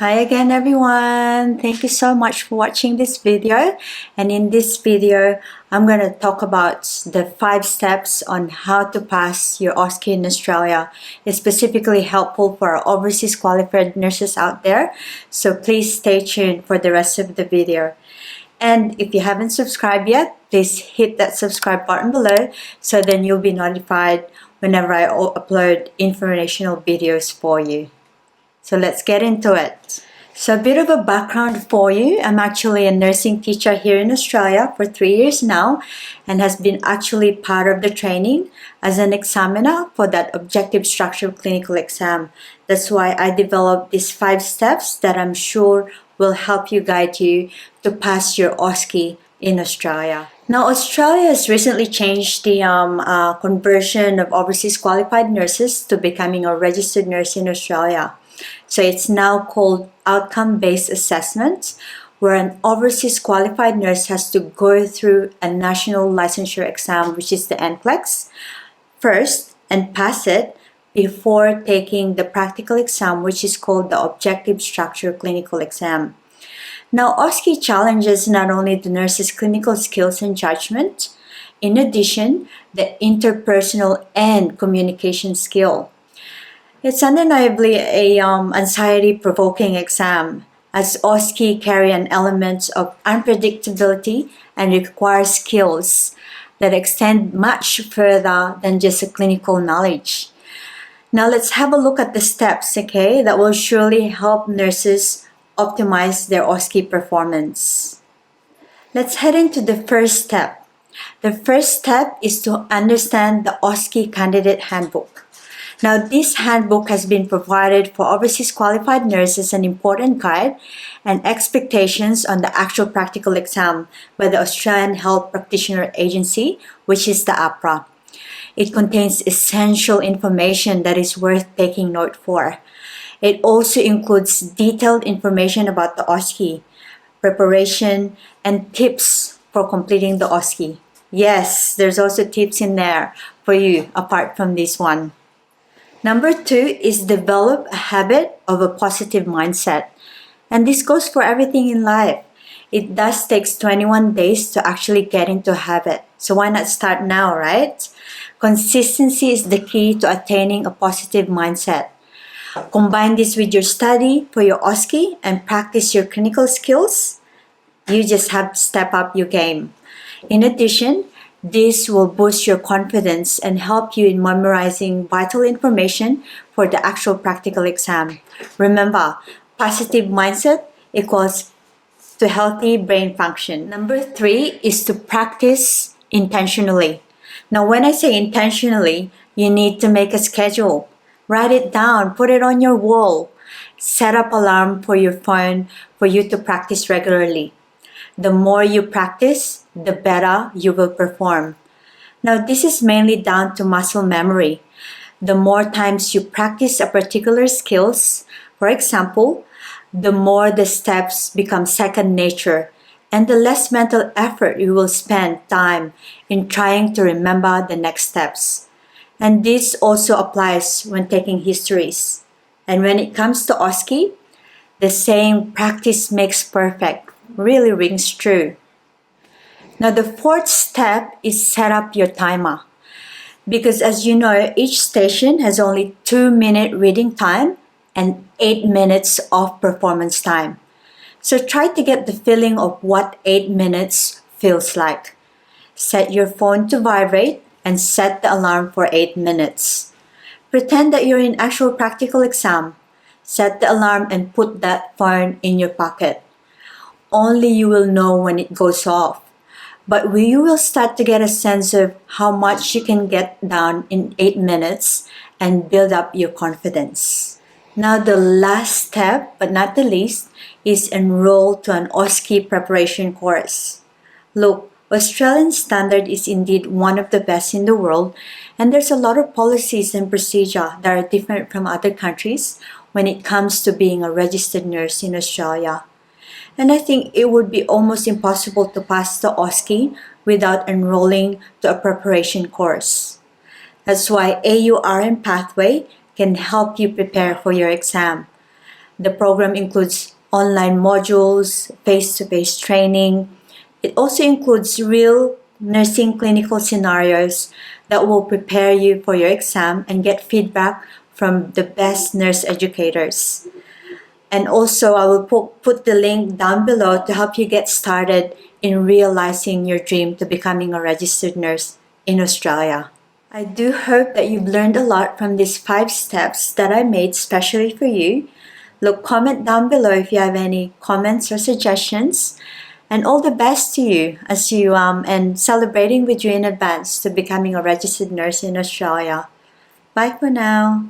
Hi again everyone. Thank you so much for watching this video. And in this video, I'm going to talk about the 5 steps on how to pass your OSCE in Australia. It's specifically helpful for our overseas qualified nurses out there. So please stay tuned for the rest of the video. And if you haven't subscribed yet, please hit that subscribe button below so then you'll be notified whenever I upload informational videos for you. So let's get into it. So a bit of a background for you. I'm actually a nursing teacher here in Australia for 3 years now and has been actually part of the training as an examiner for that objective structured clinical exam. That's why I developed these 5 steps that I'm sure will help you guide you to pass your OSCE in Australia. Now, Australia has recently changed the conversion of overseas qualified nurses to becoming a registered nurse in Australia. So it's now called outcome-based assessment, where an overseas qualified nurse has to go through a national licensure exam, which is the NCLEX, first and pass it before taking the practical exam, which is called the objective structured clinical exam. Now, OSCE challenges not only the nurse's clinical skills and judgment, in addition, the interpersonal and communication skill. It's undeniably a anxiety-provoking exam, as OSCE carry an element of unpredictability and require skills that extend much further than just a clinical knowledge. Now let's have a look at the steps, okay, that will surely help nurses optimize their OSCE performance. Let's head into the first step. The first step is to understand the OSCE Candidate Handbook. Now, this handbook has been provided for overseas qualified nurses as an important guide and expectations on the actual practical exam by the Australian Health Practitioner Agency, which is the APRA. It contains essential information that is worth taking note for. It also includes detailed information about the OSCE, preparation, and tips for completing the OSCE. Yes, there's also tips in there for you apart from this one. Number 2 is develop a habit of a positive mindset. And this goes for everything in life. It does take 21 days to actually get into a habit. So why not start now, right? Consistency is the key to attaining a positive mindset. Combine this with your study for your OSCE and practice your clinical skills. You just have to step up your game. In addition, this will boost your confidence and help you in memorizing vital information for the actual practical exam. Remember, positive mindset equals to healthy brain function. Number 3 is to practice intentionally. Now, when I say intentionally, you need to make a schedule. Write it down, put it on your wall. Set up alarm for your phone for you to practice regularly. The more you practice, the better you will perform. Now, this is mainly down to muscle memory. The more times you practice a particular skills, for example, the more the steps become second nature and the less mental effort you will spend time in trying to remember the next steps. And this also applies when taking histories. And when it comes to OSCE, the saying practice makes perfect really rings true. Now, the 4th step is set up your timer. Because as you know, each station has only 2-minute reading time and 8 minutes of performance time. So try to get the feeling of what 8 minutes feels like. Set your phone to vibrate and set the alarm for 8 minutes. Pretend that you're in actual practical exam. Set the alarm and put that phone in your pocket. Only you will know when it goes off. But you will start to get a sense of how much you can get done in 8 minutes and build up your confidence. Now, the last step, but not the least, is enroll to an OSCE preparation course. Look, Australian standard is indeed one of the best in the world, and there's a lot of policies and procedure that are different from other countries when it comes to being a registered nurse in Australia. And I think it would be almost impossible to pass the OSCE without enrolling to a preparation course. That's why AuRNPathway can help you prepare for your exam. The program includes online modules, face-to-face training. It also includes real nursing clinical scenarios that will prepare you for your exam and get feedback from the best nurse educators. And also, I will put the link down below to help you get started in realizing your dream to becoming a registered nurse in Australia. I do hope that you've learned a lot from these 5 steps that I made specially for you. Look, comment down below if you have any comments or suggestions. And all the best to you as you and celebrating with you in advance to becoming a registered nurse in Australia. Bye for now.